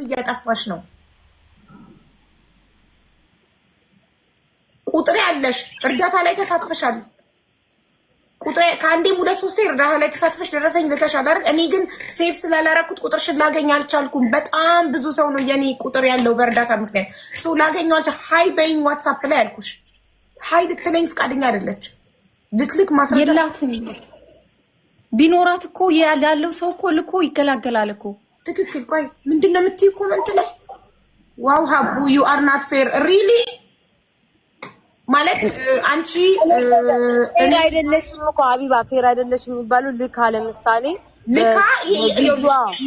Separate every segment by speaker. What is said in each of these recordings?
Speaker 1: እያጠፋሽ ነው ቁጥር ያለሽ እርዳታ ላይ ተሳትፈሻል ቁጥር ካንዴም 2-3 እርዳታ ላይ ተሳትፈሽ ደረሰኝ ልከሻል አይደል እኔ ግን ሴቭ ስላላረኩት ቁጥርሽን ላገኝ አልቻልኩም በጣም ብዙ ሰው ነው የኔ ቁጥር ያለው በእርዳታ ምክንያት ሶ ላገኘው አልቻ ሃይ በይኝ ዋትስአፕ ላይ አልኩሽ ሃይ ልትለኝ ፍቃደኛ አይደለች ልትልክ ማስረጃ
Speaker 2: የላትም ቢኖራት እኮ ያለው ሰው እኮ ልኮ ይገላገላል እኮ
Speaker 1: ትክክል ቆይ ምንድነው የምትይ ኮሜንት ላይ ዋው ሀቡ ዩ አር ናት ፌር ሪሊ ማለት አንቺ
Speaker 3: እኔ አይደለሽም እኮ ሀቢባ ፌር አይደለሽም የሚባሉ ልካ ለምሳሌ
Speaker 1: ልካ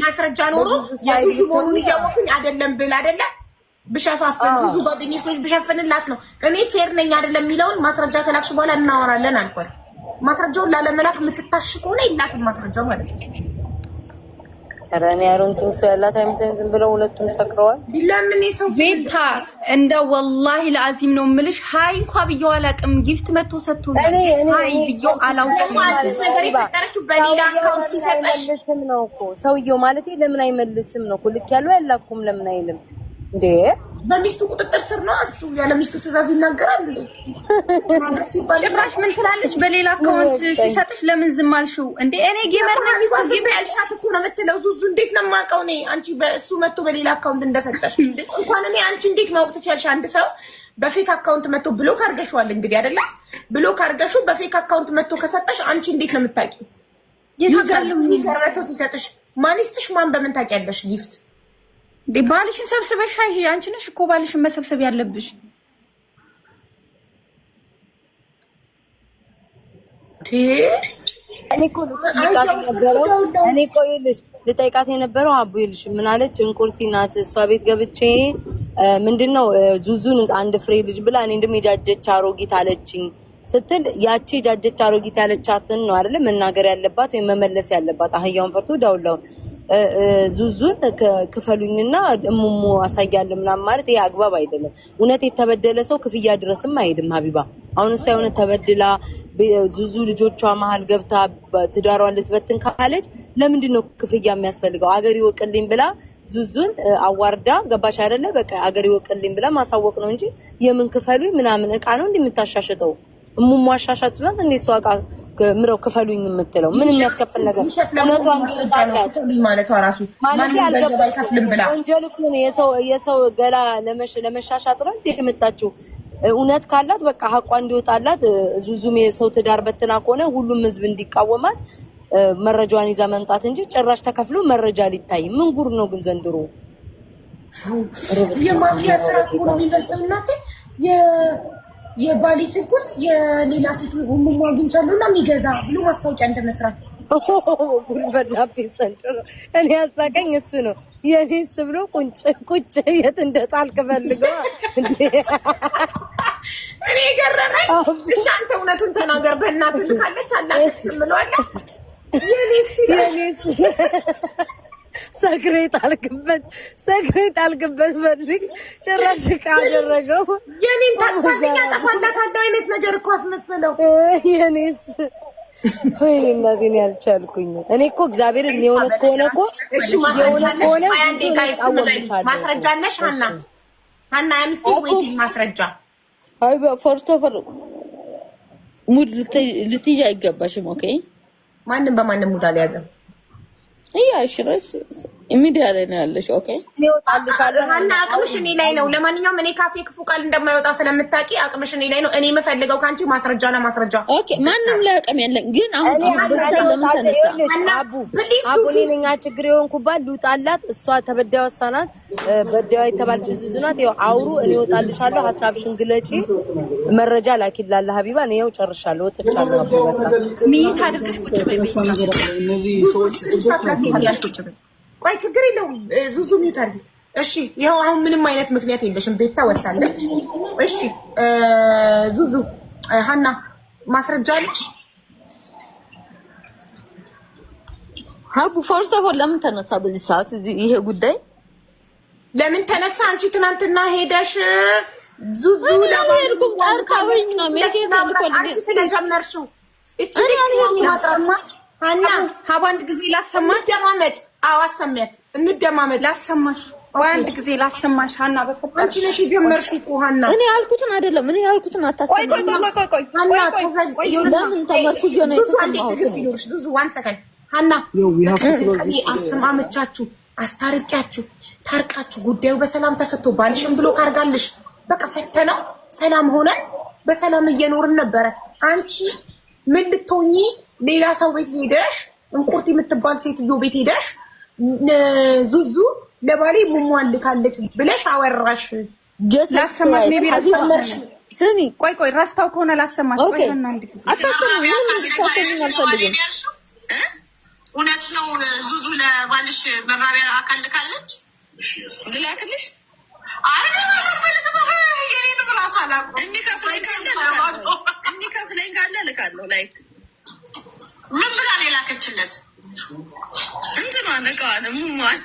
Speaker 1: ማስረጃ ኖሮ የዙዙ መሆኑን እያወኩኝ አይደለም ብል አይደለ ብሸፋፍን ዙዙ ጓደኛዬ ስለሽ ብሸፍንላት ነው እኔ ፌር ነኝ አይደለም የሚለውን ማስረጃ ከላክሽ በኋላ እናወራለን አልኳት ማስረጃውን ላለመላክ የምትታሽ ከሆነ ይላክም ማስረጃው ማለት ነው
Speaker 3: አራኔ አሮንቲን ሰው ያላት አይመስልም ዝም ብለው ሁለቱም ሰክረዋል
Speaker 1: ለምን ይሰው
Speaker 2: ቤታ እንደ ወላሂ ለአዚም ነው ምልሽ ሃይ እንኳን ብየው አላቅም ጊፍት መጥቶ ሰጥቶኛል ሃይ ብየው አላውቅም
Speaker 1: አዲስ ነገር ይፈጠረችው በሌላ አካውንት ሲሰጥሽ
Speaker 3: ነው እኮ ሰውየው ማለት ለምን አይመልስም ነው እኮ ልክ ያለው ያላኩም ለምን አይልም እንዴ
Speaker 1: በሚስቱ ቁጥጥር ስር ነው እሱ ያለ ሚስቱ ትእዛዝ ይናገራል እንዴ
Speaker 2: ጭራሽ ምን ትላለች በሌላ አካውንት ሲሰጥሽ ለምን ዝም አልሽው እንዴ እኔ ጌመር ነኝ እኮ
Speaker 1: ዝም ያልሻት እኮ ነው የምትለው ዙዙ እንዴት ነው የማውቀው እኔ አንቺ በእሱ መጥቶ በሌላ አካውንት እንደሰጠሽ እንኳን እኔ አንቺ እንዴት ማወቅ ትችያለሽ አንድ ሰው በፌክ አካውንት መጥቶ ብሎክ አድርገሽዋል እንግዲህ አይደለ ብሎክ አድርገሽው በፌክ አካውንት መጥቶ ከሰጠሽ አንቺ እንዴት ነው የምታውቂው ዩዘር መጥቶ ሲሰጥሽ ማንስትሽ ማን በምን ታውቂያለሽ ጊፍት
Speaker 2: ባልሽን ሰብስበሽ አንቺ አንቺ ነሽ እኮ ባልሽን መሰብሰብ ያለብሽ
Speaker 3: እኔ እኮ ልጠይቃት የነበረው አቡ ይልሽ ምን አለች እንቁርቲ ናት እሷ ቤት ገብቼ ምንድነው ዙዙን አንድ ፍሬ ልጅ ብላ እኔ እንደም የጃጀች አሮጊት አለችኝ ስትል ያቺ ጃጀች አሮጊት ያለቻትን ነው አይደል መናገር ያለባት ወይ መመለስ ያለባት አህያውን ፈርቶ ዳውላው ዙዙን ክፈሉኝና እሙሙ አሳያለሁ ምናምን ማለት ይሄ አግባብ አይደለም እውነት የተበደለ ሰው ክፍያ ድረስም አይሄድም ሀቢባ አሁን እሷ የሆነ ተበድላ ዙዙ ልጆቿ መሃል ገብታ ትዳሯን ልትበትን ካለች ለምንድን ነው ክፍያ የሚያስፈልገው አገር ይወቅልኝ ብላ ዙዙን አዋርዳ ገባሽ አይደለ በቃ አገር ይወቅልኝ ብላ ማሳወቅ ነው እንጂ የምን ክፈሉኝ ምናምን እቃ ነው እንደምታሻሽጠው እሙሙ አሻሻጥ ነው እንዴ እሷ እቃ ምረው ክፈሉኝ የምትለው ምን የሚያስከፍል ነገር እውነቷን
Speaker 1: ማለት ራሱ ማን ገንዘብ አይከፍልም ብላ
Speaker 3: ወንጀል እኮ ነው የሰው ገላ ለመሻሻጥ ነው እንዴ የመጣችው እውነት ካላት በቃ ሀቋ እንዲወጣላት ዙዙም የሰው ትዳር በትና ከሆነ ሁሉም ህዝብ እንዲቃወማት መረጃዋን ይዛ መምጣት እንጂ ጭራሽ ተከፍሎ መረጃ ሊታይ ምን ጉር ነው ግን ዘንድሮ
Speaker 1: የማፊያ ስራ ነው የሚመስልናት የባሊ ስልክ ውስጥ የሌላ ስልክ ሙሙ አግኝቻለሁና የሚገዛ ብሎ ማስታወቂያ እንደመስራት
Speaker 3: ጉልበላብኝ ዘንድሮ እኔ ያሳቀኝ እሱ ነው የኔስ ብሎ ቁጭ የት እንደጣልክ ፈልገው
Speaker 1: እኔ ገረመኝ እሺ አንተ እውነቱን ተናገር በእናትህ ካለች አላክ ምንዋለ የኔስ ሰክሬት አልክበት ፈልግ ጭራሽ ካደረገው የኔን ታሳቢያ ተፋላታለው አይነት ነገር እኮ አስመሰለው
Speaker 3: የኔስ ወይ እናቴን ያልቻልኩኝ እኔ እኮ እግዚአብሔር የሆነ ከሆነ እኮ
Speaker 1: እሺ ማስረጃ አለሽ ሀና አምስቲ ዌቲንግ ማስረጃ
Speaker 4: አይ ፈርስት ኦፍ ኦል ሙድ ልትይዥ አይገባሽም ኦኬ
Speaker 1: ማንንም በማንም ሙድ አልያዘም
Speaker 4: እሺ ሚዲያ ላይ ነው ያለሽ ኦኬ
Speaker 3: ነው ታልሻለሁ
Speaker 1: እና አቅምሽ እኔ ላይ ነው ለማንኛውም እኔ ካፌ ክፉ ቃል እንደማይወጣ ስለምታቂ አቅምሽ እኔ ላይ ነው እኔ የምፈልገው ካንቺ ማስረጃ
Speaker 4: ኦኬ ማንንም ላይ አቅም ያለኝ ግን አሁን ለምን ተነሳ
Speaker 3: አቡ ነኛ ችግር የሆንኩባት ልውጣላት እሷ ተበዳይ ወሳናት በዳይ ተባልች ዙዙናት ይው አውሩ እኔ ወጣልሻለሁ ሐሳብሽን ግለጪ መረጃ ላኪላለ ሀቢባ ነው ጨርሻለሁ ወጥቻለሁ አቡ በቃ
Speaker 2: ሚት አድርገሽ ቁጭ በይ
Speaker 4: እነዚህ ሰዎች
Speaker 1: ቆይ ችግር የለውም ዙዙ ሚውት አድርጊ እሺ ይሄው አሁን ምንም አይነት ምክንያት የለሽም ቤታ ወጣለች እሺ ዙዙ ሀና ማስረጃ አለሽ
Speaker 4: ሀቡ ፈርስት ኦፍ ኦል ለምን ተነሳ በዚህ ሰዓት ይሄ ጉዳይ
Speaker 1: ለምን ተነሳ አንቺ ትናንትና ሄደሽ ዙዙ
Speaker 4: ለማርኩም ታርካውኝ ነው ሜሴጅ
Speaker 1: አንቺ ስለጀመርሽው እቺ ማጥራማት ሀና
Speaker 2: ሀቡ አንድ ጊዜ ላሰማት
Speaker 1: እንደማመጥ አዋሰማት እንደማመጥ
Speaker 2: ላሰማሽ አንድ ጊዜ ላሰማሽ ሀና በፈጠረሽ
Speaker 1: አንቺ ነሽ የጀመርሽ እኮ ሀና
Speaker 3: እኔ ያልኩትን አይደለም እኔ ያልኩትን አታሰማኝ
Speaker 2: ቆይ
Speaker 3: ለምን ተመርኩ ነው
Speaker 1: ይኸውልሽ ዙዙ ዋን ሰከንድ ሀና አስተማመቻችሁ አስታርቂያችሁ ታርቃችሁ ጉዳዩ በሰላም ተፈቶ ባልሽም ብሎ ካርጋልሽ በቃ ፈተነው ሰላም ሆነ በሰላም እየኖርን ነበረ አንቺ ምን ልትሆኚ ሌላ ሰው ቤት ሄደሽ እንቁርት የምትባል ሴትዮ ቤት ሄደሽ ዙዙ ለባሌ ሙሟን ልካለች ብለሽ አወራሽ
Speaker 2: ላሰማሽ ሜቢ ራስታውሽ
Speaker 3: ስሚ
Speaker 2: ቆይ ራስታው ከሆነ ላሰማሽ ቆይ ሀና አንድ ጊዜ
Speaker 3: አታሰማኝ ምን ልታሰማኝ አልፈልግም
Speaker 5: እውነት ነው ዙዙ ለባልሽ መራቢያ አካል ልካለች ልላክልሽ የሚከፍለኝ ካለ ልካለሁ ላይክ ምን ብላ ነው የላከችለት እንትኗን እቃዋን ሙሟን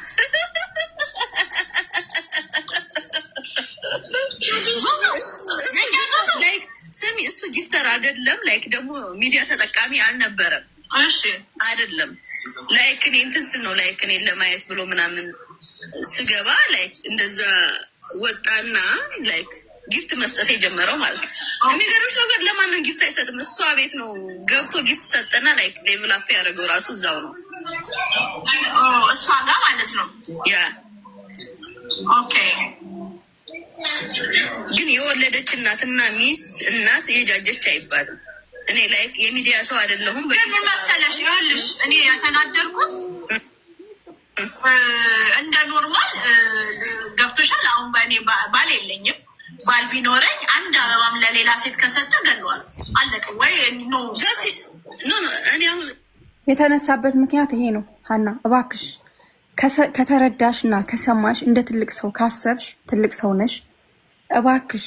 Speaker 5: ላይክ ስሚ እሱ ጊፍተር አይደለም ላይክ ደግሞ ሚዲያ ተጠቃሚ አልነበረም እሺ አይደለም ላይክ እኔ እንትን ስል ነው ላይክ እኔ ለማየት ብሎ ምናምን ስገባ ላይክ እንደዛ ወጣና ላይክ ጊፍት መስጠት የጀመረው ማለት ነው። የሚገርምሽ ነገር ለማንም ጊፍት አይሰጥም። እሷ ቤት ነው ገብቶ ጊፍት ሰጠና ላይክ ሌቭል አፕ ያደረገው ራሱ እዛው ነው እሷ ጋር ማለት ነው። ያ ኦኬ ግን የወለደች እናትና ሚስት እናት የጃጀች አይባልም። እኔ ላይክ የሚዲያ ሰው አይደለሁም። ምን መሰለሽ ይኸውልሽ እኔ ያተናደርኩት እንደ ኖርማል ገብቶሻል። አሁን በእኔ ባል የለኝም። ባል ቢኖረኝ አንድ አበባም ለሌላ ሴት ከሰጠ ገለዋል አለቀ። ወይ ኖ እኔ አሁን
Speaker 2: የተነሳበት ምክንያት ይሄ ነው። ሀና እባክሽ ከተረዳሽ እና ከሰማሽ እንደ ትልቅ ሰው ካሰብሽ ትልቅ ሰው ነሽ። እባክሽ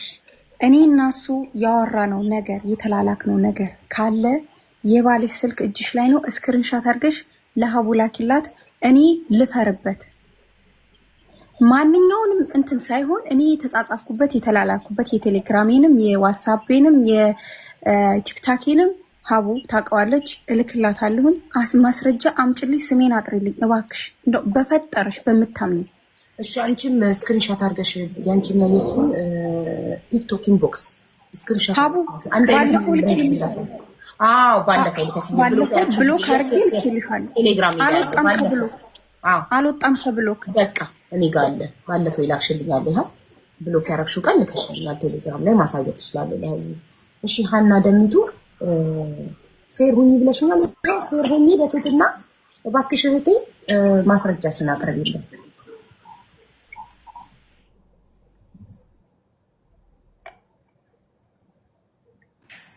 Speaker 2: እኔ እና እሱ ያወራነው ነገር የተላላክነው ነገር ካለ የባልሽ ስልክ እጅሽ ላይ ነው። ስክሪንሻት አድርገሽ ለሀቡ ላኪላት። እኔ ልፈርበት ማንኛውንም እንትን ሳይሆን እኔ የተጻጻፍኩበት የተላላኩበት የቴሌግራሜንም የዋትስአፕንም የቲክታኬንም ሀቡ ታውቀዋለች እልክላታለሁኝ። ማስረጃ አምጪልኝ ስሜን አጥሪልኝ እባክሽ እንደው በፈጠረሽ በምታምኝ።
Speaker 1: እሺ አንቺም ስክሪንሻት አድርገሽ ያንቺና የሱን ቲክቶክ ኢንቦክስ ስክሪንሻት
Speaker 2: ሀቡ ባለፈው ልክልኝ።
Speaker 1: አዎ ባለፈው
Speaker 2: ብሎክ አድርጌ ልክልሻለሁ።
Speaker 1: ቴሌግራም
Speaker 2: አልወጣም ከብሎክ አልወጣም ከብሎክ
Speaker 1: በቃ እኔ ጋር አለ። ባለፈው ይላክሽልኛል። ይሄ ብሎክ ያረግሽው ቀን ልከሽልኛል። ቴሌግራም ላይ ማሳየት ይችላል ለህዝቡ። እሺ ሀና ደሚቱ ፌር ሁኚ ብለሽኛል። ፌር ሁኚ በትህትና እባክሽ እህቴ ማስረጃሽን አቅርቢልኝ።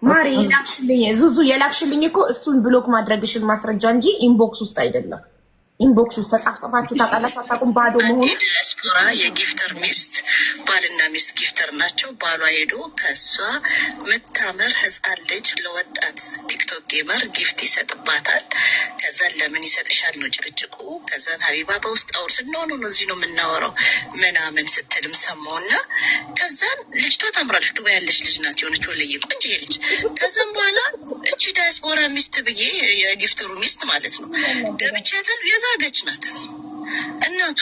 Speaker 1: ማሪ የላክሽልኝ ዙዙ የላክሽልኝ እኮ እሱን ብሎክ ማድረግሽን ማስረጃ እንጂ ኢንቦክስ ውስጥ አይደለም። ኢንቦክስ ውስጥ ተጻፍጻፋችሁ ታውቃላችሁ አታውቁም? ባዶ መሆኑ
Speaker 5: ዲያስፖራ የጊፍተር ሚስት ባልና ሚስት ጊፍተር ናቸው። ባሏ ሄዶ ከሷ ምታምር ህፃን ልጅ ለወጣት ቲክቶክ ጌመር ጊፍት ይሰጥባታል። ከዛን ለምን ይሰጥሻል ነው ጭቅጭቁ። ከዛን ሀቢባ በውስጥ አውር ስንሆኑ ነው እዚህ ነው የምናወራው ምናምን ስትልም ሰማውና ከዛን ልጅቷ ታምራለች። ዱባይ ያለች ልጅ ናት የሆነች ወለየ ቆንጆ ልጅ። ከዛን በኋላ እቺ ዲያስፖራ ሚስት ብዬ የጊፍተሩ ሚስት ማለት ነው ገብቻታል። የዛገች ናት እናቱ።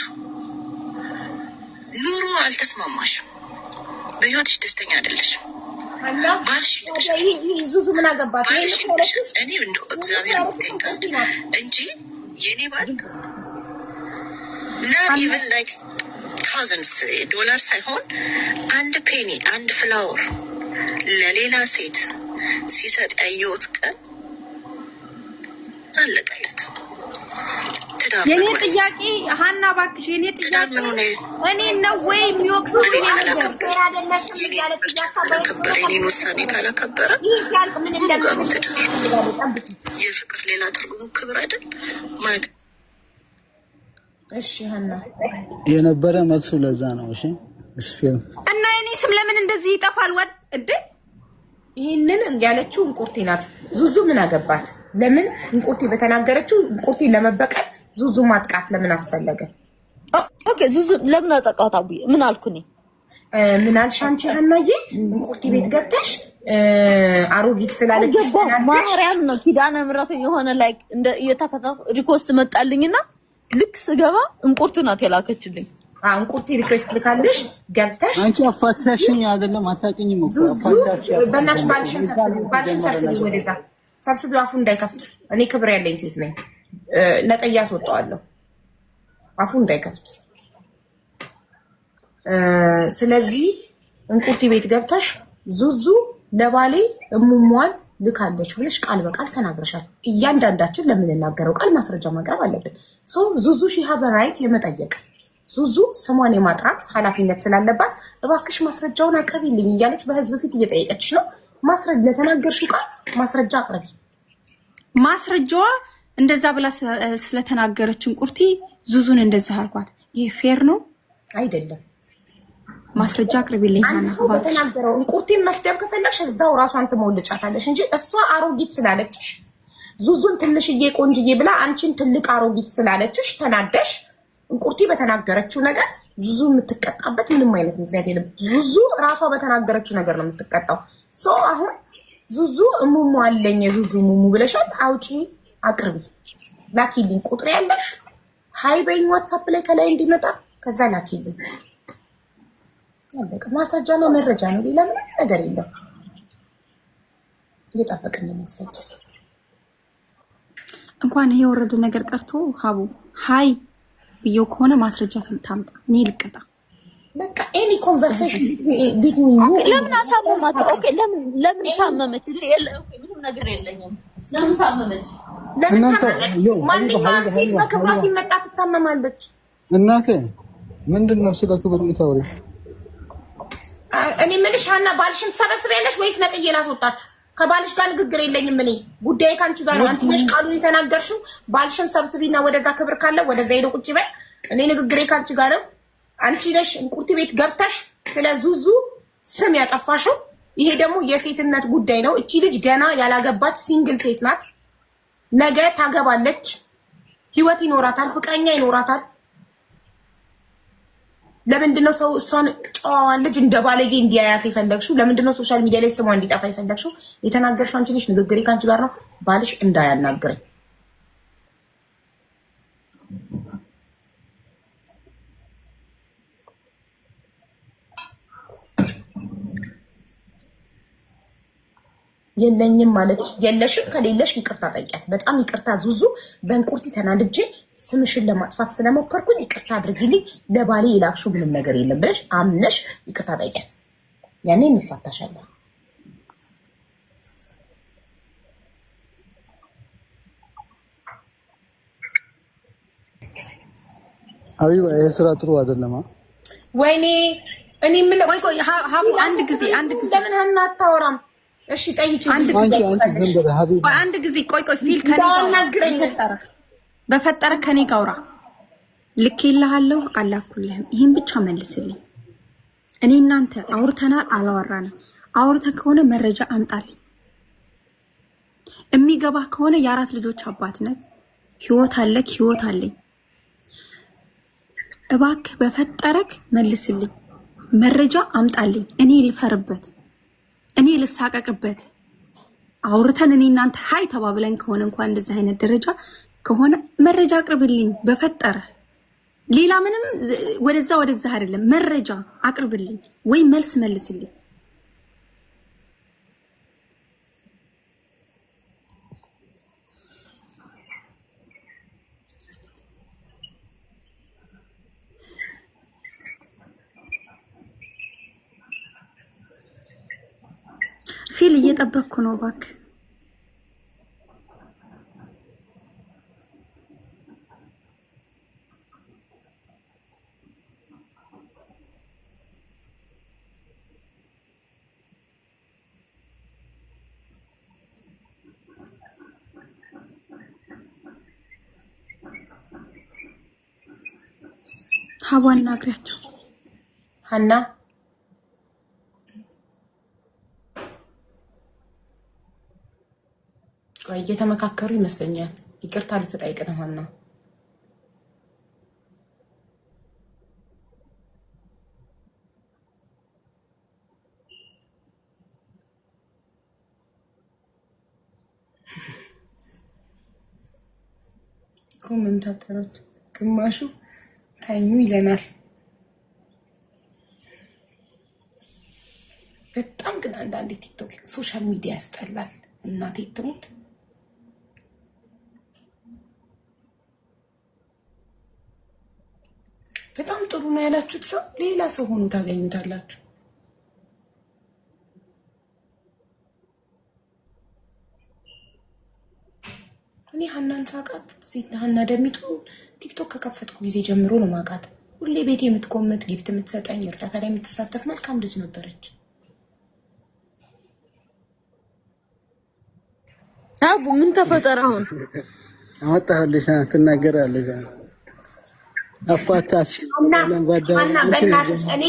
Speaker 5: ኑሮ አልተስማማሽም፣ በህይወትሽ ደስተኛ አይደለሽም። ባልሽ
Speaker 1: ዙዙ ምን አገባት?
Speaker 5: እኔ እንደው እግዚአብሔር ይመስገን እንጂ የኔ ባል not even like thousands ዶላር ሳይሆን አንድ ፔኒ አንድ ፍላወር ለሌላ ሴት ሲሰጥ ያየሁት ቀን አለቀለት።
Speaker 2: የኔ ጥያቄ ሀና እባክሽ የኔ ጥያቄ እኔ ነው ወይ የሚወቅሰው?
Speaker 5: የኔን ውሳኔ ካላከበረ የፍቅር ሌላ ትርጉሙ ክብር አይደል?
Speaker 1: እሺ ሀና
Speaker 6: የነበረ መልሱ ለዛ ነው። እሺ
Speaker 2: እና የኔ ስም ለምን እንደዚህ ይጠፋል? ወጥ እንዴ
Speaker 1: ይሄንን ያለችው እንቁርቴ ናት። ዙዙ ምን አገባት? ለምን እንቁርቴ በተናገረችው እንቁርቴ ለመበቀል ዙዙ ማጥቃት ለምን አስፈለገ?
Speaker 3: ኦኬ ዙዙ ለምን አጠቃታ? አቡዬ ምን አልኩኝ?
Speaker 1: ምን አልሽ አንቺ ሀናዬ? እንቁርቴ ቤት ገብተሽ አሮጊት ስላለች
Speaker 3: ማርያም ነው ኪዳነ ምሕረት የሆነ ላይክ እንደ የተከታተ ሪኮስት መጣልኝና ልክ ስገባ እንቁርቴ ናት የላከችልኝ።
Speaker 1: እንቁርቲ ሪኩዌስት ልካልሽ ገብተሽ
Speaker 6: አንቺ አፋታሽኝ አይደለም አታውቂኝም እኮ አፋታሽ
Speaker 1: በእናትሽ ባልሽን ሰብስቢ ወደዛ ሰብስቢ አፉ እንዳይከፍት እኔ ክብር ያለኝ ሴት ነኝ ነቀያ አስወጣዋለሁ አፉ እንዳይከፍት ስለዚህ እንቁርቲ ቤት ገብተሽ ዙዙ ለባሌ እሙሟን ልካለች ብለሽ ቃል በቃል ተናግረሻል እያንዳንዳችን ለምንናገረው ቃል ማስረጃ ማቅረብ አለብን ሶ ዙዙ ሺ ሃቭ ራይት የመጠየቅ ዙዙ ስሟን የማጥራት ኃላፊነት ስላለባት እባክሽ ማስረጃውን አቅርቢልኝ እያለች በህዝብ ፊት እየጠየቀችሽ ነው ማስረጃ ለተናገርሽው ቃል ማስረጃ አቅርቢ
Speaker 2: ማስረጃዋ እንደዛ ብላ ስለተናገረች እንቁርቲ ዙዙን እንደዛ አልኳት ይሄ ፌር ነው
Speaker 1: አይደለም
Speaker 2: ማስረጃ አቅርቢልኝ
Speaker 1: አንተ ሰው በተናገረው እንቁርቲን መስደብ ከፈለግሽ እዛው ራሷን ትሞልጫታለሽ እንጂ እሷ አሮጊት ስላለችሽ ዙዙን ትንሽዬ ቆንጅዬ ብላ አንቺን ትልቅ አሮጊት ስላለችሽ ተናደሽ እንቁርቲ በተናገረችው ነገር ዙዙ የምትቀጣበት ምንም አይነት ምክንያት የለም ዙዙ ራሷ በተናገረችው ነገር ነው የምትቀጣው ሶ አሁን ዙዙ እሙሙ አለኝ ዙዙ ሙሙ ብለሻል አውጪ አቅርቢ ላኪልኝ ቁጥር ያለሽ ሃይ በይኝ ዋትስአፕ ላይ ከላይ እንዲመጣ ከዛ ላኪልኝ ያለቀ ማስረጃ ነው መረጃ ነው ለምን ነገር የለም እየጠበቅን ማስረጃ
Speaker 2: እንኳን ይሄ ወረደ ነገር ቀርቶ ሀቡ ሃይ ብዬው ከሆነ ማስረጃ ታምጣ እኔ ልቀጣ
Speaker 1: በቃ ኤኒ ኮንቨርሴሽን ቢትዊን ዩ
Speaker 4: ለምን አሳመማት ኦኬ ለምን ታመመች ምንም ነገር የለኝም ለምን ታመመች
Speaker 6: እናንተ
Speaker 1: ማንኛውም ሴት በክብሯ ሲመጣ ትታመማለች
Speaker 6: እናንተ ምንድነው ስለ ክብር የምታወሪ
Speaker 1: እኔ ምንሽ ሀና ባልሽን ትሰበስበያለሽ ወይስ ነጥዬ ላስወጣችሁ ከባልሽ ጋር ንግግር የለኝም እኔ ጉዳይ ካንቺ ጋር ነው አንቺ ነሽ ቃሉን የተናገርሽው ባልሽን ሰብስቢና ወደዛ ክብር ካለ ወደዛ ሄዶ ቁጭ በይ እኔ ንግግሬ ካንቺ ጋር ነው አንቺ ነሽ እንቁርቲ ቤት ገብተሽ ስለ ዙዙ ስም ያጠፋሽው ይሄ ደግሞ የሴትነት ጉዳይ ነው እቺ ልጅ ገና ያላገባች ሲንግል ሴት ናት ነገ ታገባለች ህይወት ይኖራታል ፍቅረኛ ይኖራታል ለምንድነው ሰው እሷን ጨዋዋን ልጅ እንደ ባለጌ እንዲያያት የፈለግሽው ለምንድነው ሶሻል ሚዲያ ላይ ስሟ እንዲጠፋ የፈለግሽው የተናገርሽው አንቺ ልጅ ንግግሬ ካንቺ ጋር ነው ባልሽ እንዳያናግረኝ የለኝም ማለት የለሽም ከሌለሽ ይቅርታ ጠይቂያት በጣም ይቅርታ ዙዙ በእንቁርቲ ተናድጄ ስምሽን ለማጥፋት ስለሞከርኩኝ ይቅርታ አድርጊልኝ ለባሌ የላክሽው ምንም ነገር የለም ብለሽ አምነሽ ይቅርታ ጠይቂያት ያኔ እንፋታሻለን
Speaker 6: አቢባ ይሄ ስራ ጥሩ አይደለም
Speaker 1: ወይኔ እኔ ምን
Speaker 2: ቆይ ሀቡ አንድ ጊዜ
Speaker 1: ለምን ሀና አታወራም እሺ ጠይቂ
Speaker 2: አንድ ጊዜ ቆይ ፊል ከኔ በፈጠረ ከኔ ጋውራ ልኬልሃለሁ አላኩልህም ይሄን ብቻ መልስልኝ እኔ እናንተ አውርተናል አላወራንም አውርተን ከሆነ መረጃ አምጣልኝ የሚገባ ከሆነ የአራት ልጆች አባት ነህ ህይወት አለክ ህይወት አለኝ እባክህ በፈጠረክ መልስልኝ መረጃ አምጣልኝ እኔ ልፈርበት እኔ ልሳቀቅበት አውርተን እኔ እናንተ ሃይ ተባብለን ከሆነ እንኳን እንደዚህ አይነት ደረጃ ከሆነ መረጃ አቅርብልኝ በፈጠረ ሌላ ምንም ወደዛ አይደለም መረጃ አቅርብልኝ ወይ መልስ መልስልኝ ፊል እየጠበቅኩ ነው እባክህ ሀዋን ናግሪያቸው
Speaker 1: ሀና እየተመካከሩ ይመስለኛል ይቅርታ ልትጠይቅ ነው ሀና ኮሜንታተሮች ግማሹ ታኙ ይለናል በጣም ግን አንዳንዴ ቲክቶክ ሶሻል ሚዲያ ያስጠላል። እናቴ ትሙት። በጣም ጥሩ ነው ያላችሁት ሰው ሌላ ሰው ሆኖ ታገኙታላችሁ። እኔ ሀናን ሳቃት ሀና ደሚቱ ቲክቶክ ከከፈትኩ ጊዜ ጀምሮ ነው ማቃት። ሁሌ ቤቴ የምትቆምጥ ጊፍት የምትሰጠኝ እርዳታ ላይ የምትሳተፍ መልካም ልጅ ነበረች።
Speaker 4: አቡ ምን ተፈጠረ አሁን?
Speaker 6: አወጣሁልሽ ትናገራለሽ። አፋታሽ
Speaker 1: እና በእናትሽ እኔ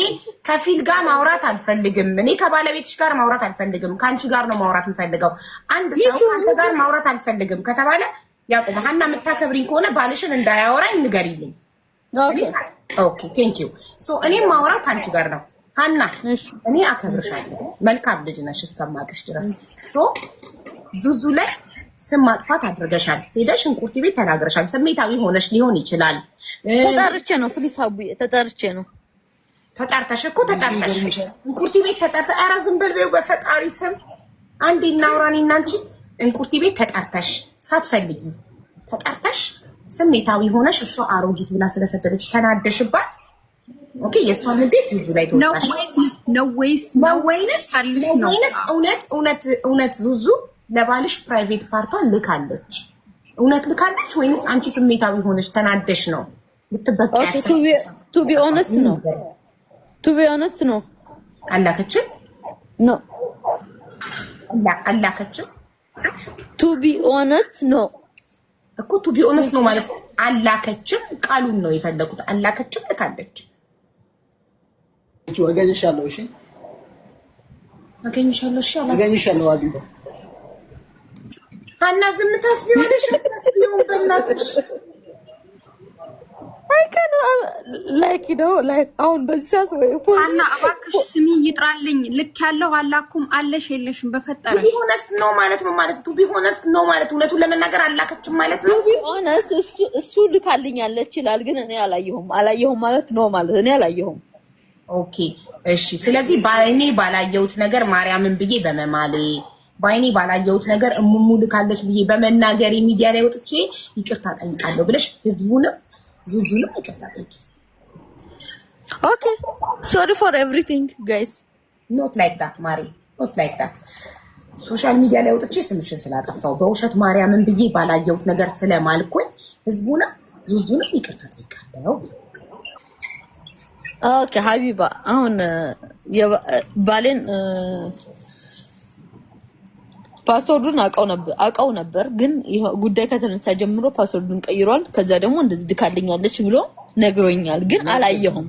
Speaker 1: ከፊል ጋር ማውራት አልፈልግም። እኔ ከባለቤትሽ ጋር ማውራት አልፈልግም። ካንቺ ጋር ነው ማውራት የምፈልገው። አንድ ሰው ካንተ ጋር ማውራት አልፈልግም ከተባለ ያቆም። ሀና የምታከብሪኝ ከሆነ ባልሽን እንዳያወራኝ ንገሪልኝ። ኦኬ ቴንክ ዩ። ሶ እኔ ማውራት ካንቺ ጋር ነው። ሀና እኔ አከብርሻለሁ። መልካም ልጅ ነሽ እስከማቅሽ ድረስ። ሶ ዙዙ ላይ ስም ማጥፋት አድርገሻል። ሄደሽ እንቁርቲ ቤት ተናግረሻል። ስሜታዊ ሆነሽ ሊሆን ይችላል።
Speaker 4: ተጠርቼ ነው ፕሊስ አቡዬ፣ ተጠርቼ ነው።
Speaker 1: ተጠርተሽ እኮ ተጠርተሽ እንቁርቲ ቤት ተጠርተ። ኧረ ዝም በል በይው በፈጣሪ ስም። አንዴ እናውራኒ እና አንቺ እንቁርቲ ቤት ተጠርተሽ ሳትፈልጊ ተጠርተሽ ስሜታዊ ሆነሽ እሷ አሮጊት ብላ ስለሰደበች ተናደሽባት። ኦኬ የእሷን እንዴት ዙዙ ላይ ተወጣሽ
Speaker 2: ነው ወይስ
Speaker 1: እውነት ዙዙ ለባልሽ ፕራይቬት ፓርቷን ልካለች? እውነት ልካለች ወይንስ አንቺ ስሜታዊ ሆነሽ ተናደሽ ነው ልትበቃያት?
Speaker 4: ቱ ቢ ኦነስት ነው
Speaker 1: አላከችም
Speaker 4: ነው
Speaker 1: አላከችም።
Speaker 4: ቱ ቢ ኦነስት ነው
Speaker 1: እኮ ቱ ቢ ኦነስት ነው ማለት አላከችም። ቃሉን ነው የፈለኩት። አላከችም ልካለች።
Speaker 6: አገኝሻለሁ። እሺ
Speaker 1: አገኝሻለሁ። እሺ
Speaker 6: አገኝሻለሁ። አዲ
Speaker 1: ሀና ዝም ታስቢዋለሽ? ታስቢውን በእናትሽ
Speaker 4: አይከን ላይክ ነው ላይክ አሁን በዚህ ሰዓት ወይ
Speaker 2: ሀና እባክሽ ስሚ ይጥራልኝ። ልክ ያለው አላኩም አለሽ የለሽም በፈጠረሽ።
Speaker 1: ቱ ቢ ኦነስት ነው ማለት ምን ማለት? ቱ ቢ ኦነስት ነው ማለት እውነቱን ለመናገር አላከችም ማለት ነው።
Speaker 4: ቱ ቢ ኦነስት እሱ ልካልኛለች ይችላል፣ ግን እኔ አላየሁም ማለት ነው ማለት እኔ አላየሁም።
Speaker 1: ኦኬ እሺ። ስለዚህ ባይኔ ባላየሁት ነገር ማርያምን ብዬ በመማሌ ባይኔ ባላየሁት ነገር እሙሙ ልካለች ብዬ በመናገር ሚዲያ ላይ ወጥቼ ይቅርታ ጠይቃለሁ ብለሽ ህዝቡንም ዙዙንም ይቅርታ ጠይቂ።
Speaker 4: ኦኬ ሶሪ ፎር ኤቭሪቲንግ ጋይስ።
Speaker 1: ኖት ላይክ ዳት ማሪ፣ ኖት ላይክ ዳት። ሶሻል ሚዲያ ላይ ወጥቼ ስምሽን ስላጠፋው በውሸት ማርያምን ብዬ ባላየሁት ነገር ስለማልኩኝ ህዝቡንም ዙዙንም ይቅርታ ጠይቃለሁ።
Speaker 4: ኦኬ ሀቢባ አሁን ባሌን ፓስወርዱን አውቀው ነበር፣ ግን ጉዳይ ከተነሳ ጀምሮ ፓስወርዱን ቀይሯል። ከዛ ደግሞ እንደዚህ ድካልኛለች ብሎ ነግሮኛል፣ ግን አላየሁም።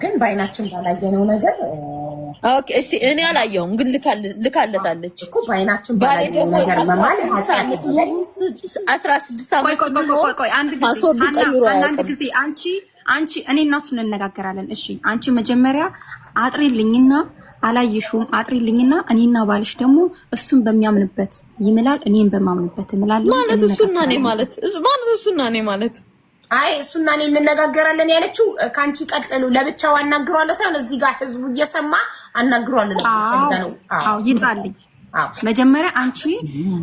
Speaker 1: ግን በአይናችን ባላየነው ነገር
Speaker 4: ኦኬ እሺ፣ እኔ አላየሁም፣ ግን ልካለታለች
Speaker 1: እኮ በአይናችን ባላየነው ነገር መማል
Speaker 4: 16 ዓመት
Speaker 2: ቆይ አንድ ጊዜ አንቺ እኔ እና እሱ እንነጋገራለን። እሺ አንቺ መጀመሪያ አጥሪልኝና አላየሽውም፣ አጥሪልኝና እኔና ባልሽ ደግሞ እሱን በሚያምንበት ይምላል፣ እኔን በማምንበት እምላለሁ
Speaker 4: ማለት እሱና እኔ ማለት
Speaker 1: አይ እሱና እኔ እንነጋገራለን ያለችው ካንቺ ቀጥሉ ለብቻው አናግሯለሁ ሳይሆን እዚህ ጋር ህዝቡ እየሰማ አናግሯለሁ ነው።
Speaker 2: አዎ ይጥራልኝ። መጀመሪያ አንቺ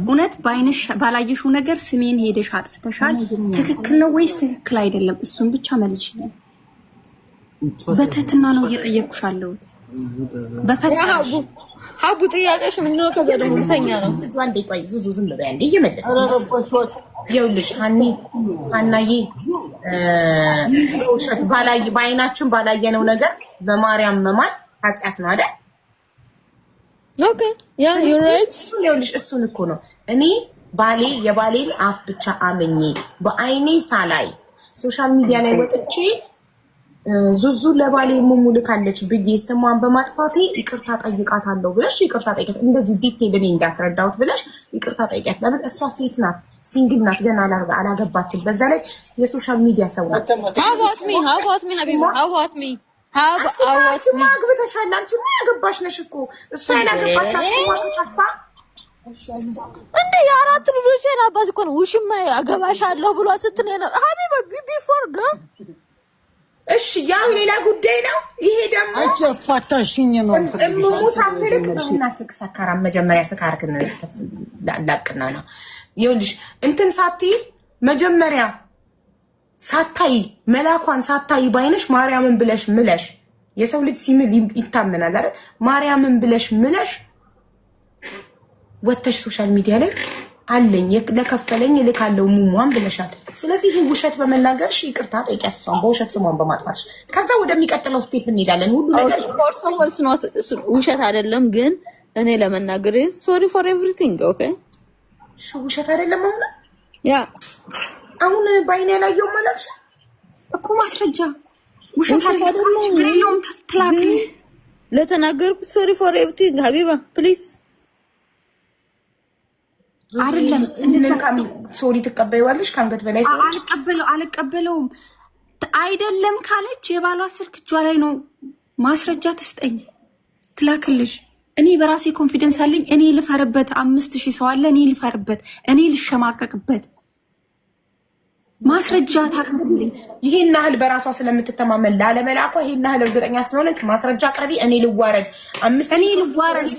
Speaker 2: እውነት ባይነሽ ባላየሽው ነገር ስሜን ሄደሽ አጥፍተሻል፣ ትክክል ነው ወይስ ትክክል አይደለም? እሱን ብቻ መልሽልኝ። በትህትና ነው እየጠየቅኩሽ ያለሁት። በፈጣሪ
Speaker 4: ሀቡ ጥያቄሽ ምንድነው? ከዛ ደግሞ ሰኛ ነው
Speaker 1: ብዙ አንዴ ቆይ ዙዙ ዝም ብለህ አንዴ እየመለሰ ይኸውልሽ ሀናዬ ውሸት በአይናችን ባላየነው ነገር በማርያም መማል ኃጢአት ነው አይደል?
Speaker 4: ኦኬ ያ ዩ ራይት።
Speaker 1: ይኸውልሽ እሱን እኮ ነው እኔ የባሌን አፍ ብቻ አመኜ በአይኔ ሳላይ ሶሻል ሚዲያ ላይ ወጥቼ ዙዙ ለባሌ ሙሙ ልካለች ብዬ ስሟን በማጥፋቴ ይቅርታ ጠይቃታለሁ ብለሽ ይቅርታ ጠይቃት። እንደዚህ ዲቴል እኔ እንዳስረዳሁት ብለሽ ይቅርታ ጠይቃት። ለምን እሷ ሴት ናት፣ ሲንግል ናት፣ ገና አላገባችም። በዛ ላይ የሶሻል ሚዲያ ሰው ናት። አግብተሻል አንቺ ምን ያገባሽ ነሽ እኮ እሷ ያላገባች ናት።
Speaker 4: እንዴ የአራት ልጆች አባት እኮ ነው። ውሽማ አገባሻለሁ ብሎ ስትነው ሀቢባ ቢፎር ጋር
Speaker 1: እሺ ያው ሌላ ጉዳይ ነው። ይሄ ደግሞ
Speaker 6: አንቺ ፋታሽኝ ነው
Speaker 1: ሙሳም ትልቅ በእናትህ ሰካራም መጀመሪያ ስካርክን ላቅና ነው ይኸውልሽ እንትን ሳትይ መጀመሪያ ሳታይ መላኳን ሳታይ ባይነሽ ማርያምን ብለሽ ምለሽ የሰው ልጅ ሲምል ይታመናል አይደል? ማርያምን ብለሽ ምለሽ ወተሽ ሶሻል ሚዲያ ላይ አለኝ ለከፈለኝ ልካለው ሙሟን ብለሻል። ስለዚህ ይሄ ውሸት በመናገርሽ ይቅርታ ጠይቂያት እሷን በውሸት ስሟን በማጥፋትሽ። ከዛ ወደሚቀጥለው ስቴፕ እንሄዳለን። ሁሉ ነገር
Speaker 4: ፎርስ ኖት ውሸት አይደለም ግን እኔ ለመናገር ሶሪ ፎር ኤቭሪቲንግ ኦኬ።
Speaker 1: ውሸት አይደለም አሁን
Speaker 4: ያ
Speaker 1: አሁን ባይኔ ያላየው ማለት
Speaker 2: እኮ ማስረጃ ውሸት አይደለም። ችግር የለውም ተስተላክል
Speaker 4: ለተናገርኩት ሶሪ ፎር ኤቭሪቲንግ ሀቢባ ፕሊዝ
Speaker 1: አይደለም እንካም ሶሪ ትቀበይዋለሽ ካንገት በላይ ሶሪ
Speaker 2: አልቀበለውም አይደለም ካለች የባሏ ስልክ እጇ ላይ ነው። ማስረጃ ትስጠኝ ትላክልሽ። እኔ በራሴ ኮንፊደንስ አለኝ። እኔ ልፈርበት 5000 ሰው አለ። እኔ ልፈርበት፣ እኔ ልሸማቀቅበት ማስረጃ ታቅርብልኝ።
Speaker 1: ይሄን ያህል በራሷ ስለምትተማመን ላለመላኳ ይሄን ያህል እርግጠኛ ስለሆነች ማስረጃ አቅርቢ። እኔ ልዋረድ 5000 ልዋረድ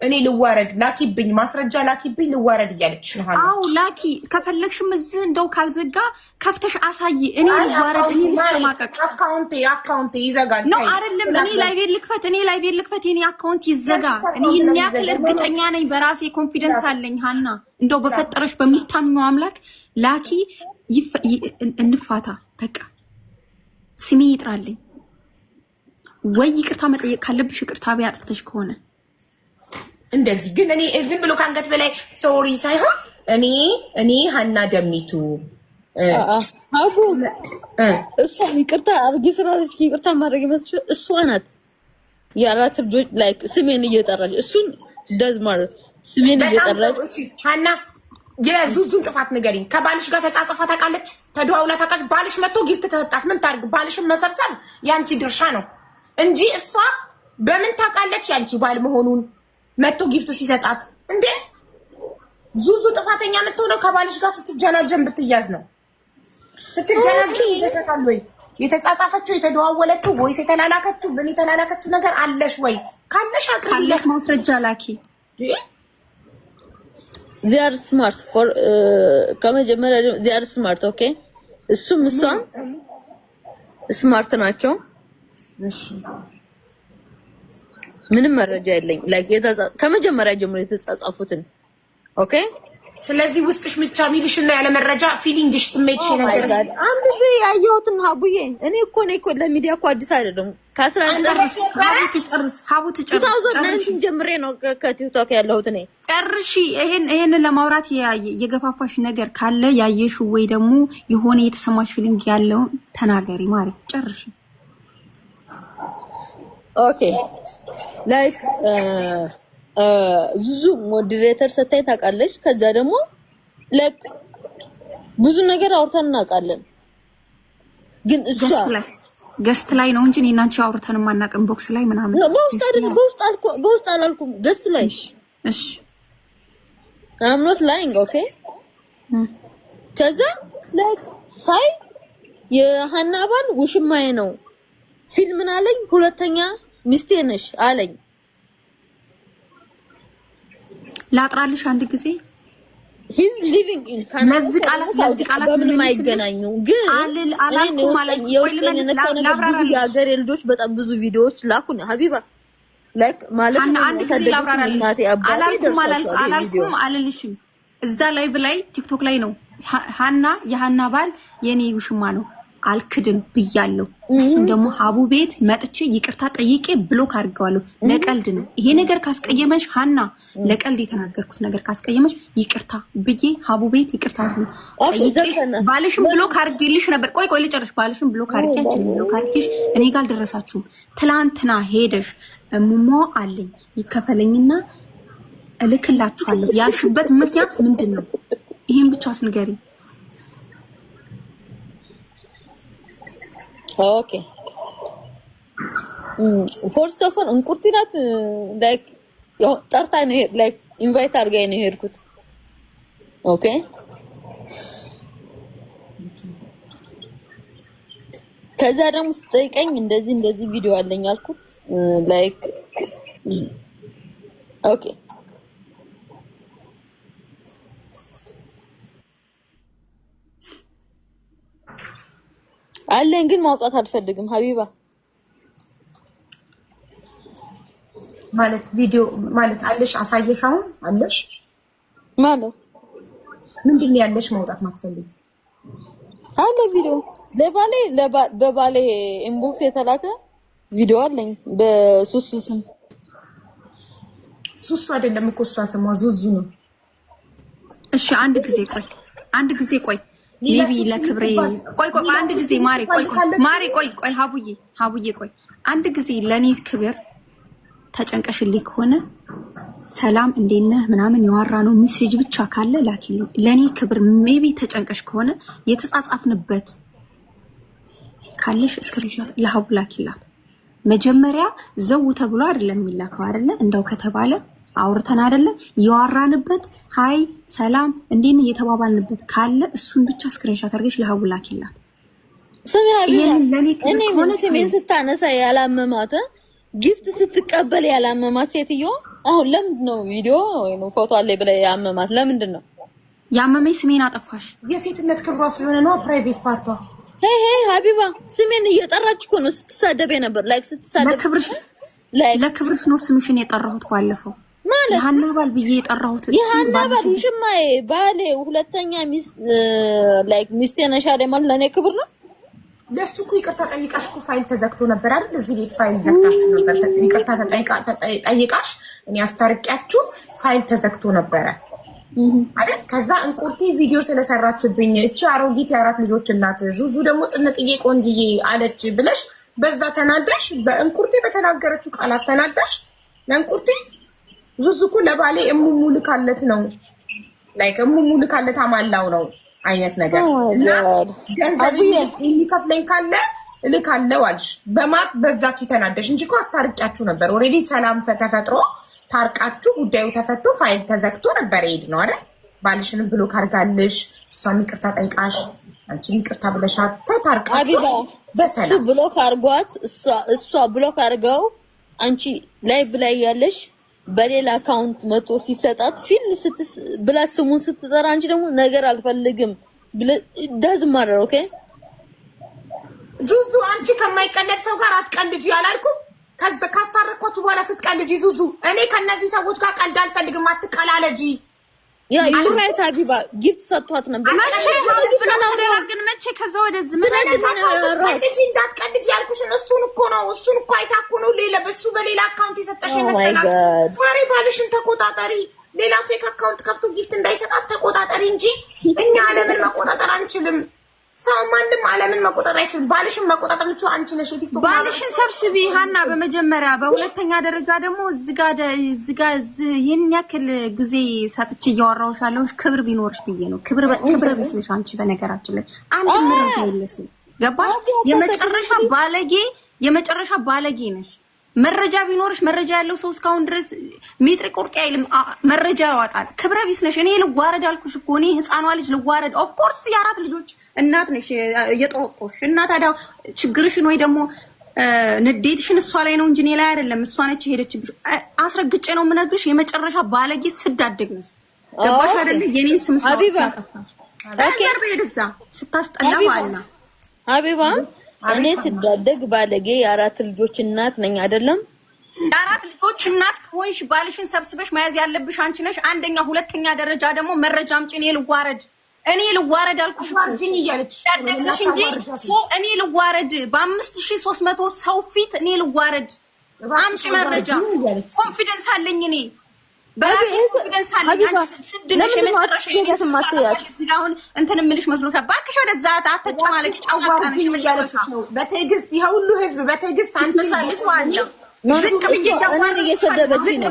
Speaker 1: እኔ ልዋረድ ላኪብኝ ማስረጃ ላኪብኝ ልዋረድ እያለች ነው።
Speaker 2: አው ላኪ ከፈለግሽም እዚህ እንደው ካልዘጋ ከፍተሽ አሳይ። እኔ ልዋረድ እኔ ልሽማቀቅ
Speaker 1: አካውንቴ ይዘጋል
Speaker 2: ነው አይደለም። እኔ ላይቭ ልክፈት የኔ አካውንት ይዘጋ። እኔ ይሄን ያክል እርግጠኛ ነኝ። በራሴ ኮንፊደንስ አለኝ። ሃና እንደው በፈጠረሽ በሚታምነው አምላክ ላኪ እንፋታ በቃ ስሚ ይጥራልኝ። ወይ ይቅርታ መጠየቅ ካለብሽ ይቅርታ ቢያጥፍተሽ ከሆነ
Speaker 1: እንደዚህ ግን እኔ ዝም ብሎ ካንገት በላይ ሶሪ ሳይሆን እኔ ሃና ደሚቱ
Speaker 4: አቡ እሷ ይቅርታ አርጊ ስላለች ይቅርታ ማድረግ ይመስል እሷ ናት ያላት ልጆች ላይክ ስሜን እየጠራች እሱን ደዝማር ስሜን እየጠራች
Speaker 1: ሃና የዙዙን ጥፋት ንገሪኝ። ከባልሽ ጋር ተጻጽፋ ታውቃለች? ተደዋውላ ታውቃለች? ባልሽ መጥቶ ጊፍት ተሰጣት ምን ታርግ? ባልሽን መሰብሰብ ያንቺ ድርሻ ነው እንጂ እሷ በምን ታውቃለች ያንቺ ባል መሆኑን? መጥቶ ጊፍት ሲሰጣት እንዴ ዙዙ ጥፋተኛ የምትሆነው ከባልሽ ጋር ስትጀናጀን ብትያዝ ነው። ስትጀናጀን ይዘካል ወይ የተጻጻፈችው የተደዋወለችው ቮይስ የተላላከችው ምን የተላላከችው ነገር አለሽ ወይ? ካለሽ አቅርቢለት
Speaker 2: ማስረጃ ላኪ።
Speaker 4: they are smart for ከመጀመሪያ they are smart ኦኬ። እሱም እሷም ስማርት ናቸው።
Speaker 1: እሺ
Speaker 4: ምንም መረጃ የለኝ ላይክ ከመጀመሪያ ጀምሮ የተጻጻፉትን ኦኬ። ስለዚህ
Speaker 1: ውስጥሽ ብቻ ሚልሽና ያለ መረጃ ፊሊንግሽ ስሜትሽ ነገር
Speaker 4: አንድ ያየሁትን ሀቡዬ እኔ እኮ ለሚዲያ እኮ አዲስ አይደለም።
Speaker 2: ሀቡ ትጨርስ
Speaker 4: ጀምሬ ነው ከቲክቶክ ያለሁት እኔ
Speaker 2: ጨርሺ። ይሄን ለማውራት የገፋፋሽ ነገር ካለ ያየሽ ወይ ደግሞ የሆነ የተሰማሽ ፊሊንግ ያለው ተናገሪ ማሪ። ጨርሺ
Speaker 4: ኦኬ። ላይክ ዙዙ ሞዴሬተር ሰታይ ታውቃለች። ከዛ ደግሞ ላይክ ብዙ ነገር አውርተን እናውቃለን። ግን እሷ
Speaker 2: ገስት ላይ ነው እንጂ እኔና አንቺ አውርተን ማናቀም ቦክስ ላይ ምናምን
Speaker 4: በውስጥ አላልኩም ገስት ላይ
Speaker 2: እሺ
Speaker 4: I'm not lying okay። ከዛ ላይክ ሳይ የሃና ባል ውሽማዬ ነው ፊልም ምን አለኝ ሁለተኛ ሚስቴ ነሽ አለኝ።
Speaker 2: ላጥራልሽ አንድ ጊዜ
Speaker 4: he's living in Canada
Speaker 2: ለዚህ ቃላት
Speaker 4: ምንም አይገናኙ። ግን
Speaker 2: አላልኩም ማለት
Speaker 4: የሀገሬ ልጆች በጣም ብዙ ቪዲዮዎች ላኩኝ ሀቢባ ላይክ ማለት
Speaker 2: አንድ ጊዜ ላብራራልሽ አላልኩም አልልሽም። እዛ ላይቭ ላይ ቲክቶክ ላይ ነው ሃና የሃና ባል የኔ ውሽማ ነው አልክድም ብያለሁ። እሱም ደግሞ ሀቡ ቤት መጥቼ ይቅርታ ጠይቄ ብሎክ አድርገዋለሁ። ለቀልድ ነው ይሄ ነገር ካስቀየመሽ ሃና ለቀልድ የተናገርኩት ነገር ካስቀየመሽ ይቅርታ ብዬ ሀቡ ቤት ይቅርታ ጠይቄ ባልሽም ብሎክ አድርጌልሽ ነበር። ቆይ ልጨርሽ። ባልሽም ብሎክ አድርጌያችን ብሎክ አድርጌሽ እኔ ጋር አልደረሳችሁም። ትላንትና ሄደሽ እሙሞ አለኝ ይከፈለኝና እልክላችኋለሁ ያልሽበት ምክንያት ምንድነው? ይሄን ብቻ አስንገሪ።
Speaker 4: ኦኬ ፎርስት ኦፍ ኦል እንቁርቲናት ላይክ ጠርታ ነው ላይክ ኢንቫይት አድርጋኝ ነው የሄድኩት። ኦኬ ከዛ ደግሞ ስጠይቀኝ እንደዚህ ቪዲዮ አለኝ አልኩት ላይክ ኦኬ አለኝ ግን ማውጣት አልፈልግም ሀቢባ
Speaker 1: ማለት ቪዲዮ ማለት አለሽ አሳየሽ አሁን አለሽ
Speaker 4: ማለት
Speaker 1: ምንድን ነው ያለሽ ማውጣት ማትፈልጊ
Speaker 4: አለ ቪዲዮ በባሌ ኢንቦክስ የተላከ ቪዲዮ አለኝ በሱሱ ስም
Speaker 1: ሱሱ አይደለም እኮ እሷ ስሟ ዙዙ ነው
Speaker 2: እሺ አንድ ጊዜ ቆይ ሜቢ ለክብሬ ቆይ አንድ ጊዜ ማሪ ቆይ ሀቡዬ ቆይ አንድ ጊዜ ለኔ ክብር ተጨንቀሽልኝ ከሆነ ሰላም እንዴት ነህ ምናምን ያወራ ነው ሜሴጅ ብቻ ካለ ላኪልኝ ለኔ ክብር ሜቢ ተጨንቀሽ ከሆነ የተጻጻፍንበት ካለሽ ስክሪንሾት ለሀቡ ላኪላት መጀመሪያ ዘው ተብሎ አይደለም የሚላከው አይደለ እንደው ከተባለ አውርተን አይደለ ያወራንበት ሃይ ሰላም እንዴት ነህ የተባባልንበት ካለ እሱን ብቻ ስክሪንሾት አድርገሽ ለሀቡ ላኪላት
Speaker 4: ስሚ ሀቢባ እኔ ስሜን ስታነሳ ያላመማት ጊፍት ስትቀበል ያላመማት ሴትዮ አሁን ለምንድን ነው ቪዲዮ ወይ ነው ፎቶ አለ ብለ ያመማት ለምንድን ነው
Speaker 2: ያመመኝ ስሜን አጠፋሽ
Speaker 1: የሴትነት ክብሯ ስለሆነ ነው ፕራይቬት ፓርቷ
Speaker 4: ሄይ ሀቢባ ስሜን እየጠራች እኮ ነው ስትሳደብ ነበር ላይክ ስትሳደብ
Speaker 2: ለክብርሽ ነው ስምሽን የጠራሁት ባለፈው ማለት ያና ባል ብዬ የጠራሁት
Speaker 4: ያና ባል ይሽማይ ባሌ ሁለተኛ ሚስ ላይክ ሚስቴ ነሽ አይደል ለኔ ክብር ነው
Speaker 1: ለሱ እኮ ይቅርታ ጠይቃሽ እኮ ፋይል ተዘግቶ ነበር አይደል እዚህ ቤት ፋይል ዘግታችሁ ነበር ይቅርታ ጠይቃሽ እኔ አስታርቂያችሁ ፋይል ተዘግቶ ነበር አይደል ከዛ እንቁርቲ ቪዲዮ ስለሰራችብኝ እቺ አሮጊት የአራት ልጆች እናት ዙዙ ደግሞ ጥንጥዬ ቆንጅዬ አለች ብለሽ በዛ ተናዳሽ በእንቁርቲ በተናገረችው ቃላት ተናዳሽ ለእንቁርቲ ዙዙ እኮ ለባሌ እሙሙ ልካለት ነው ላይክ እሙሙ ልካለት አማላው ነው አይነት ነገር እና ገንዘብ የሚከፍለኝ ካለ ልካለው አልሽ በማት በዛች ተናደሽ እንጂ እኮ አስታርቂያችሁ ነበር ኦሬዲ ሰላም ተፈጥሮ ታርቃችሁ ጉዳዩ ተፈቶ ፋይል ተዘግቶ ነበር ይሄድ ነው አይደል ባልሽንም ብሎክ አርጋልሽ እሷም ይቅርታ ጠይቃሽ አንቺ ይቅርታ ብለሻት ታርቃችሁ በሰላም
Speaker 4: ብሎክ አርጓት እሷ ብሎክ አርጋው አንቺ ላይቭ ላይ ያለሽ በሌላ አካውንት መቶ ሲሰጣት ፊል ብላ ስሙን ስትጠራ አንቺ ደግሞ ነገር አልፈልግም ዳዝ ማተር ኦኬ
Speaker 1: ዙዙ አንቺ ከማይቀለድ ሰው ጋር አትቀልጂ ያላልኩም ከዛ ካስታረኳችሁ በኋላ ስትቀልጂ ዙዙ እኔ ከነዚህ ሰዎች ጋር ቀልድ አልፈልግም አትቀላለጂ
Speaker 4: ያ ዩራይት ሀቢባ ጊፍት ሰጥቷት ነበር
Speaker 2: መቼ ከዛ ወደዚህ
Speaker 1: ቀልጂ እንዳትቀልጂ ያልኩሽን እሱን እኮ አይታኩ ነው ሌላ በሱ በሌላ አካውንት የሰጠሽ ይመስላል ማሪ ባልሽን ተቆጣጣሪ ሌላ ፌክ አካውንት ከፍቶ ጊፍት እንዳይሰጣት ተቆጣጣሪ እንጂ እኛ ዓለምን መቆጣጠር አንችልም ሰው ማንንም ዓለምን መቆጣጠር አይችልም ባልሽን መቆጣጠር ልጅ አንቺ ነሽ ቲክቶክ
Speaker 2: ባልሽን ሰብስቢ ሀና በመጀመሪያ በሁለተኛ ደረጃ ደግሞ ዝጋ ይሄን ያክል ጊዜ ሰጥቼ እያወራሁሻለሁ ክብር ቢኖርሽ ብዬ ነው ክብር ቢስልሽ አንቺ በነገራችን ላይ አንድ መረጃ የለሽም ገባሽ የመጨረሻ ባለጌ ነሽ መረጃ ቢኖርሽ መረጃ ያለው ሰው እስካሁን ድረስ ሜትር ቁርጥ አይልም መረጃ ያወጣል ክብረ ቢስ ነሽ እኔ ልዋረድ አልኩሽ እኮ እኔ ህፃኗ ልጅ ልዋረድ ኦፍ ኮርስ የአራት ልጆች እናት ነሽ የጦሮጦሽ እና ታዲያ ችግርሽን ወይ ደግሞ ንዴትሽን እሷ ላይ ነው እንጂ እኔ ላይ አይደለም እሷ ነች ሄደችብሽ አስረግጬ ነው የምነግርሽ የመጨረሻ ባለጌ ስዳደግ ነሽ ገባሽ አይደል የኔን ስም ሳጠፋሽ ነገር በየደዛ ስታስጠላ ባልና
Speaker 4: ሀቢባ እኔ ስዳደግ ባለጌ የአራት ልጆች እናት ነኝ አይደለም
Speaker 2: የአራት ልጆች እናት ከሆንሽ ባልሽን ሰብስበሽ መያዝ ያለብሽ አንቺ ነሽ አንደኛ ሁለተኛ ደረጃ ደግሞ መረጃ አምጪ እኔ ልዋረድ አልኩሽ
Speaker 1: ማርጂን እያለች
Speaker 2: ያደግሽ እንጂ እኔ ልዋረድ በ5300 ሰው ፊት እኔ ልዋረድ አምጪ መረጃ ኮንፊደንስ አለኝ እኔ በራሴ ኮንፊደንስ አለኝ አንቺ ስድነሽ የመጨረሻ እዚህ አሁን እንትን ምልሽ መስሎሻል ባክሽ ወደዛ አትጨማለቂ ጫዋቃ ነው
Speaker 1: በትዕግስት ይሄ ሁሉ ህዝብ በትዕግስት አንቺ
Speaker 2: ሳልሽ ማለት ዝቅ ብዬ
Speaker 4: እኔን እየሰደበችኝ ነው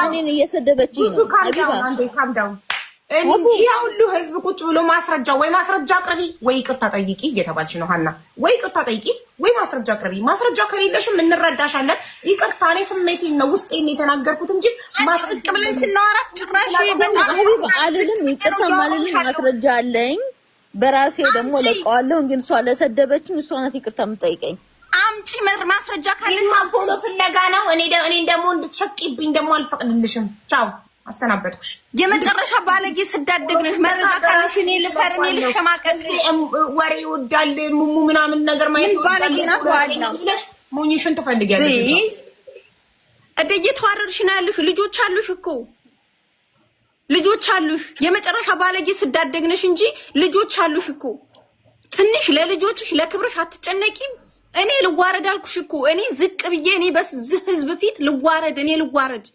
Speaker 4: እኔን እየሰደበችኝ ነው ሀቢባ
Speaker 1: ካምዳውን ይሄ ሁሉ ህዝብ ቁጭ ብሎ ማስረጃ አቅርቢ ወይ ይቅርታ ጠይቂ እየተባልሽ ነው ሀና ወይ ይቅርታ ጠይቂ ወይ ማስረጃ አቅርቢ ማስረጃ ከሌለሽም እንረዳሻለን ይቅርታ እኔ ስሜቴን ነው ውስጤን የተናገርኩት እንጂ
Speaker 2: ማስረጃ ብለን ስናወራ ጭራሽ
Speaker 4: ሀቢባ አልልም ይቅርታ ማለልም ማስረጃ አለኝ በራሴ ደግሞ ለቀዋለሁ። ግን እሷ ለሰደበችኝ እሷ ናት ይቅርታ የምጠይቀኝ።
Speaker 7: አምጪ ማስረጃ ካለሽ
Speaker 1: ፎሎ ፍለጋ ነው። እኔ ደግሞ እንድትሸቂብኝ ደግሞ አልፈቅድልሽም። ቻው አሰናበትኩሽ።
Speaker 7: የመጨረሻ ባለጌ ስዳደግ ነሽ። መረጃ ካለሽ እኔ ልፈርኔ ልሸማቀቅ
Speaker 1: ወሬ ይወዳል ሙሙ ምናምን ነገር ማየት
Speaker 7: ባለጌ ናት። ዋላ
Speaker 1: ሙኝሽን ትፈልጊያለሽ
Speaker 7: እየተዋረድሽ ነው ያለሽ። ልጆች አሉሽ እኮ ልጆች አሉሽ። የመጨረሻ ባለጌ ስዳደግ ነሽ እንጂ ልጆች አሉሽ እኮ። ትንሽ ለልጆችሽ ለክብርሽ አትጨነቂም? እኔ ልዋረድ አልኩሽ እኮ። እኔ ዝቅ ብዬ እኔ በስ ህዝብ ፊት ልዋረድ እኔ ልዋረድ